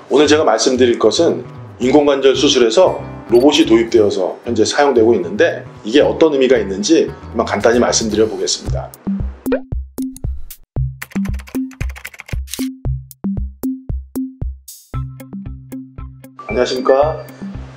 오늘 제가 말씀드릴 것은 인공관절 수술에서 로봇이 도입되어서 현재 사용되고 있는데 이게 어떤 의미가 있는지 한번 간단히 말씀드려 보겠습니다. 안녕하십니까.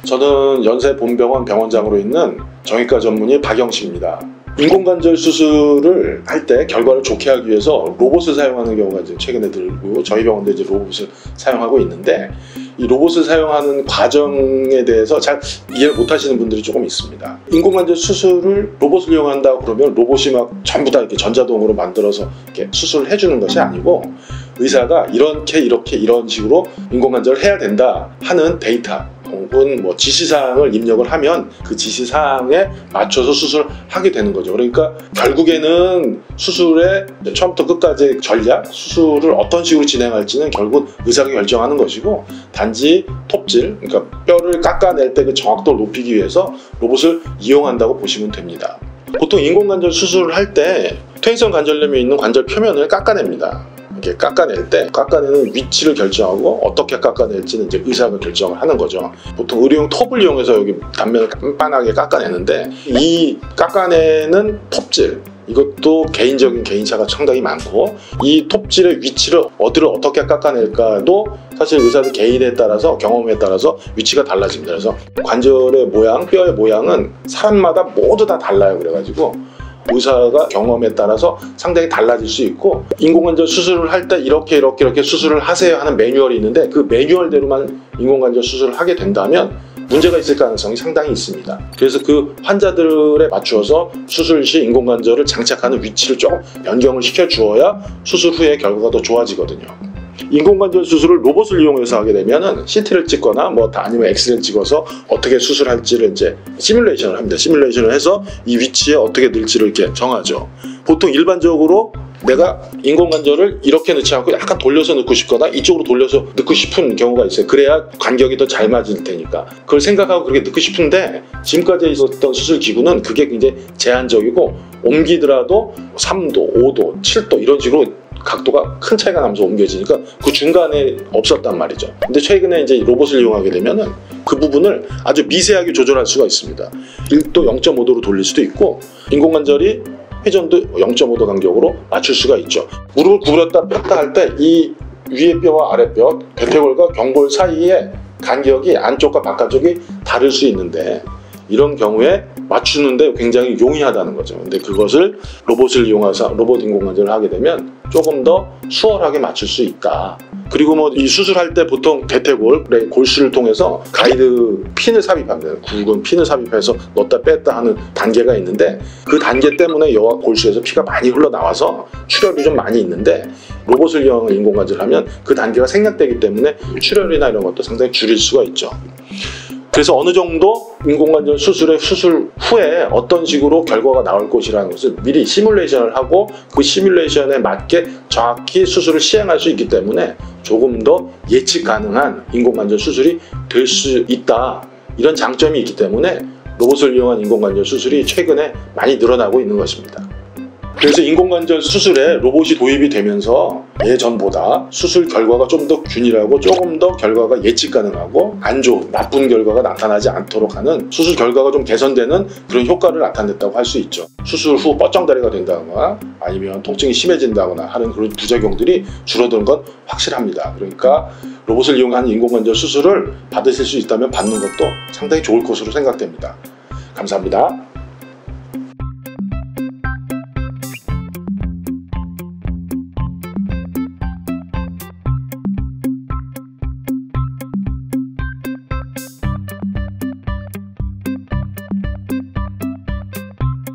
저는 연세본병원 병원장으로 있는 정형외과 전문의 박영식입니다. 인공관절 수술을 할 때 결과를 좋게 하기 위해서 로봇을 사용하는 경우가 이제 최근에 늘고 저희 병원도 이제 로봇을 사용하고 있는데 이 로봇을 사용하는 과정에 대해서 잘 이해를 못 하시는 분들이 조금 있습니다. 인공관절 수술을 로봇을 이용한다고 그러면 로봇이 막 전부 다 이렇게 전자동으로 만들어서 이렇게 수술을 해주는 것이 아니고 의사가 이렇게 이런 식으로 인공관절을 해야 된다 하는 데이터 혹은 뭐 지시사항을 입력을 하면 그 지시사항에 맞춰서 수술을 하게 되는 거죠. 그러니까 결국에는 수술의 처음부터 끝까지 전략, 수술을 어떤 식으로 진행할지는 결국 의사가 결정하는 것이고 단지 톱질, 그러니까 뼈를 깎아낼 때 그 정확도를 높이기 위해서 로봇을 이용한다고 보시면 됩니다. 보통 인공관절 수술을 할 때 퇴행성 관절염이 있는 관절 표면을 깎아냅니다. 이렇게 깎아낼 때 깎아내는 위치를 결정하고 어떻게 깎아낼지는 이제 의사가 결정을 하는 거죠. 보통 의료용 톱을 이용해서 여기 단면을 깐깐하게 깎아내는데 이 깎아내는 톱질 이것도 개인적인 개인차가 상당히 많고 이 톱질의 위치를 어디를 어떻게 깎아낼까도 사실 의사들 개인에 따라서 경험에 따라서 위치가 달라집니다. 그래서 관절의 모양, 뼈의 모양은 사람마다 모두 다 달라요. 그래가지고 의사가 경험에 따라서 상당히 달라질 수 있고 인공관절 수술을 할 때 이렇게 수술을 하세요 하는 매뉴얼이 있는데 그 매뉴얼대로만 인공관절 수술을 하게 된다면 문제가 있을 가능성이 상당히 있습니다. 그래서 그 환자들에 맞추어서 수술 시 인공관절을 장착하는 위치를 조금 변경을 시켜 주어야 수술 후에 결과가 더 좋아지거든요. 인공관절 수술을 로봇을 이용해서 하게 되면은 CT를 찍거나 뭐 아니면 엑스레이를 찍어서 어떻게 수술할지를 이제 시뮬레이션을 합니다. 시뮬레이션을 해서 이 위치에 어떻게 넣을지를 이렇게 정하죠. 보통 일반적으로 내가 인공관절을 이렇게 넣지 않고 약간 돌려서 넣고 싶거나 이쪽으로 돌려서 넣고 싶은 경우가 있어요. 그래야 간격이 더 잘 맞을 테니까 그걸 생각하고 그렇게 넣고 싶은데 지금까지 있었던 수술 기구는 그게 굉장히 제한적이고 옮기더라도 3도, 5도, 7도 이런 식으로 각도가 큰 차이가 나면서 옮겨지니까 그 중간에 없었단 말이죠. 근데 최근에 이제 로봇을 이용하게 되면은 그 부분을 아주 미세하게 조절할 수가 있습니다. 1도 0.5도로 돌릴 수도 있고 인공관절이 회전도 0.5도 간격으로 맞출 수가 있죠. 무릎을 구부렸다 폈다 할 때 이 위에 뼈와 아래 뼈, 대퇴골과 경골 사이의 간격이 안쪽과 바깥쪽이 다를 수 있는데 이런 경우에 맞추는데 굉장히 용이하다는 거죠. 근데 그것을 로봇을 이용해서 로봇 인공관절을 하게 되면 조금 더 수월하게 맞출 수 있다. 그리고 뭐 이 수술할 때 보통 대퇴골, 골수를 통해서 가이드 핀을 삽입합니다. 굵은 핀을 삽입해서 넣었다 뺐다 하는 단계가 있는데 그 단계 때문에 여와 골수에서 피가 많이 흘러나와서 출혈이 좀 많이 있는데 로봇을 이용한 인공관절을 하면 그 단계가 생략되기 때문에 출혈이나 이런 것도 상당히 줄일 수가 있죠. 그래서 어느 정도 인공관절 수술 후에 어떤 식으로 결과가 나올 것이라는 것을 미리 시뮬레이션을 하고 그 시뮬레이션에 맞게 정확히 수술을 시행할 수 있기 때문에 조금 더 예측 가능한 인공관절 수술이 될 수 있다. 이런 장점이 있기 때문에 로봇을 이용한 인공관절 수술이 최근에 많이 늘어나고 있는 것입니다. 그래서 인공관절 수술에 로봇이 도입이 되면서 예전보다 수술 결과가 좀 더 균일하고 조금 더 결과가 예측 가능하고 안 좋은 나쁜 결과가 나타나지 않도록 하는 수술 결과가 좀 개선되는 그런 효과를 나타냈다고 할 수 있죠. 수술 후 뻗정다리가 된다거나 아니면 통증이 심해진다거나 하는 그런 부작용들이 줄어드는 건 확실합니다. 그러니까 로봇을 이용한 인공관절 수술을 받으실 수 있다면 받는 것도 상당히 좋을 것으로 생각됩니다. 감사합니다.